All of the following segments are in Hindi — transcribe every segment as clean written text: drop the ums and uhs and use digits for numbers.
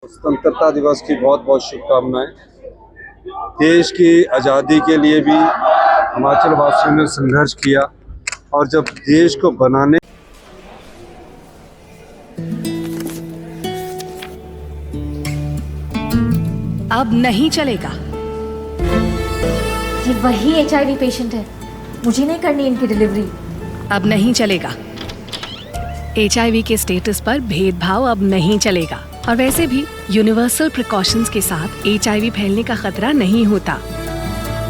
स्वतंत्रता दिवस की बहुत बहुत शुभकामनाएं। देश की आज़ादी के लिए भी हिमाचल वासियों ने संघर्ष किया और जब देश को बनाने अब नहीं चलेगा। ये वही HIV पेशेंट है, मुझे नहीं करनी इनकी डिलीवरी। अब नहीं चलेगा। HIV के स्टेटस पर भेदभाव अब नहीं चलेगा। और वैसे भी यूनिवर्सल प्रिकॉशंस के साथ HIV फैलने का खतरा नहीं होता।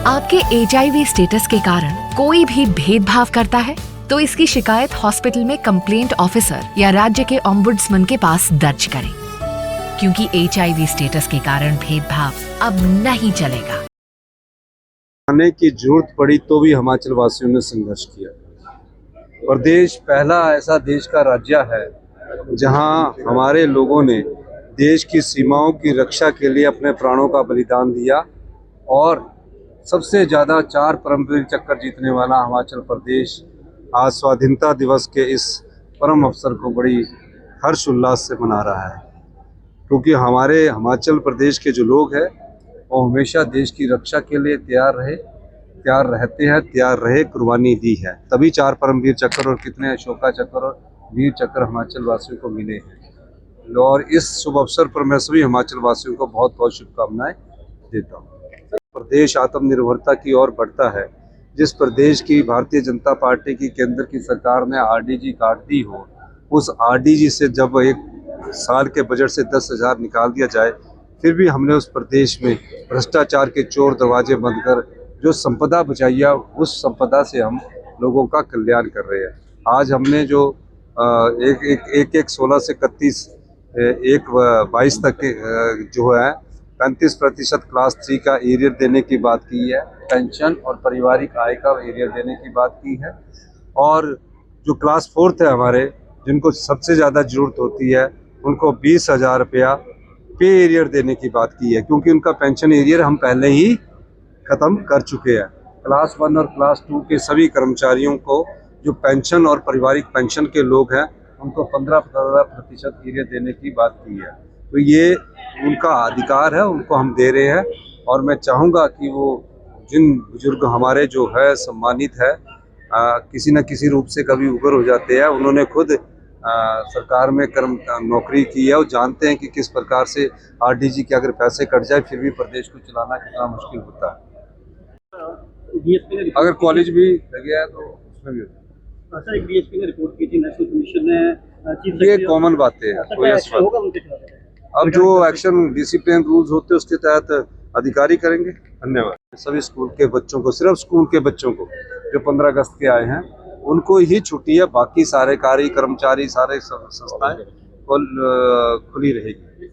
आपके HIV स्टेटस के कारण कोई भी भेदभाव करता है तो इसकी शिकायत हॉस्पिटल में कंप्लेंट ऑफिसर या राज्य के ओम्बुड्समैन के पास दर्ज करें, क्योंकि HIV स्टेटस के कारण भेदभाव अब नहीं चलेगा। आने की जरूरत पड़ी तो भी हिमाचल वासियों ने संघर्ष किया। प्रदेश पहला ऐसा देश का राज्य है जहां हमारे लोगों ने देश की सीमाओं की रक्षा के लिए अपने प्राणों का बलिदान दिया और सबसे ज़्यादा 4 परमवीर चक्कर जीतने वाला हिमाचल प्रदेश आज स्वाधीनता दिवस के इस परम अवसर को बड़ी हर्ष उल्लास से मना रहा है, क्योंकि हमारे हिमाचल प्रदेश के जो लोग हैं वो हमेशा देश की रक्षा के लिए तैयार रहते हैं, तैयार रहे, कुर्बानी दी है। तभी 4 परमवीर चक्कर और कितने अशोका चक्कर और वीर चक्कर हिमाचल वासियों को मिले हैं। और इस शुभ अवसर पर मैं सभी हिमाचल वासियों को बहुत बहुत शुभकामनाएं देता हूँ। प्रदेश आत्मनिर्भरता की ओर बढ़ता है। जिस प्रदेश की भारतीय जनता पार्टी की केंद्र की सरकार ने RDG काट दी हो, उस RDG से जब एक साल के बजट से 10,000 निकाल दिया जाए, फिर भी हमने उस प्रदेश में भ्रष्टाचार के चोर दरवाजे बंद कर जो संपदा बचाई है, उस संपदा से हम लोगों का कल्याण कर रहे हैं। आज हमने जो 16 से 22 तक जो है 35% क्लास 3 का एरियर देने की बात की है, पेंशन और पारिवारिक आय का एरियर देने की बात की है, और जो क्लास 4th है हमारे, जिनको सबसे ज़्यादा ज़रूरत होती है, उनको 20,000 रुपया पे एरियर देने की बात की है, क्योंकि उनका पेंशन एरियर हम पहले ही ख़त्म कर चुके हैं। क्लास 1 और क्लास 2 के सभी कर्मचारियों को जो पेंशन और पारिवारिक पेंशन के लोग हैं, उनको 15% एरियर देने की बात की है। तो ये उनका अधिकार है, उनको हम दे रहे हैं। और मैं चाहूँगा कि वो जिन बुजुर्ग हमारे जो है सम्मानित है, किसी न किसी रूप से कभी उगर हो जाते हैं, उन्होंने खुद सरकार में नौकरी की है, वो जानते हैं कि किस प्रकार से RDG के अगर पैसे कट जाए फिर भी प्रदेश को चलाना कितना मुश्किल होता है। अगर कॉलेज भी लगे हैं तो उसमें भी होता है। एक DSP ने रिपोर्ट की थी, नेशनल कमीशन ने, ये कॉमन बातें हैं, कोई ऐसी बात नहीं। अब जो एक्शन डिसिप्लिन रूल्स होते हैं उसके तहत अधिकारी करेंगे। धन्यवाद। सभी स्कूल के बच्चों को, सिर्फ स्कूल के बच्चों को जो 15 अगस्त के आए हैं उनको ही छुट्टी है, बाकी सारे कार्य कर्मचारी सारे संस्थाएं खुली रहेगी।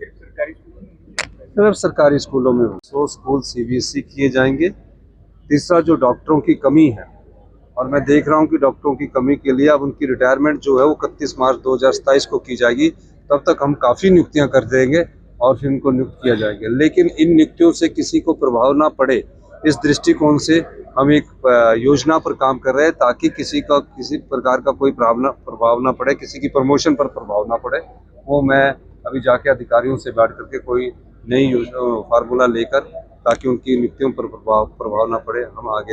सिर्फ सरकारी स्कूलों में 100 स्कूल CBSE किए जाएंगे। तीसरा, जो डॉक्टरों की कमी है, और मैं देख रहा हूं कि डॉक्टरों की कमी के लिए अब उनकी रिटायरमेंट जो है वो 31 मार्च 2027 को की जाएगी। तब तक हम काफ़ी नियुक्तियां कर देंगे और फिर उनको नियुक्त किया जाएगा, लेकिन इन नियुक्तियों से किसी को प्रभाव ना पड़े, इस दृष्टिकोण से हम एक योजना पर काम कर रहे हैं, ताकि किसी प्रकार का कोई प्रभाव ना पड़े, किसी की प्रमोशन पर प्रभाव ना पड़े। वो मैं अभी जाके अधिकारियों से बैठ करके कोई नई योजना फार्मूला लेकर, ताकि उनकी नियुक्तियों पर प्रभाव ना पड़े, हम आगे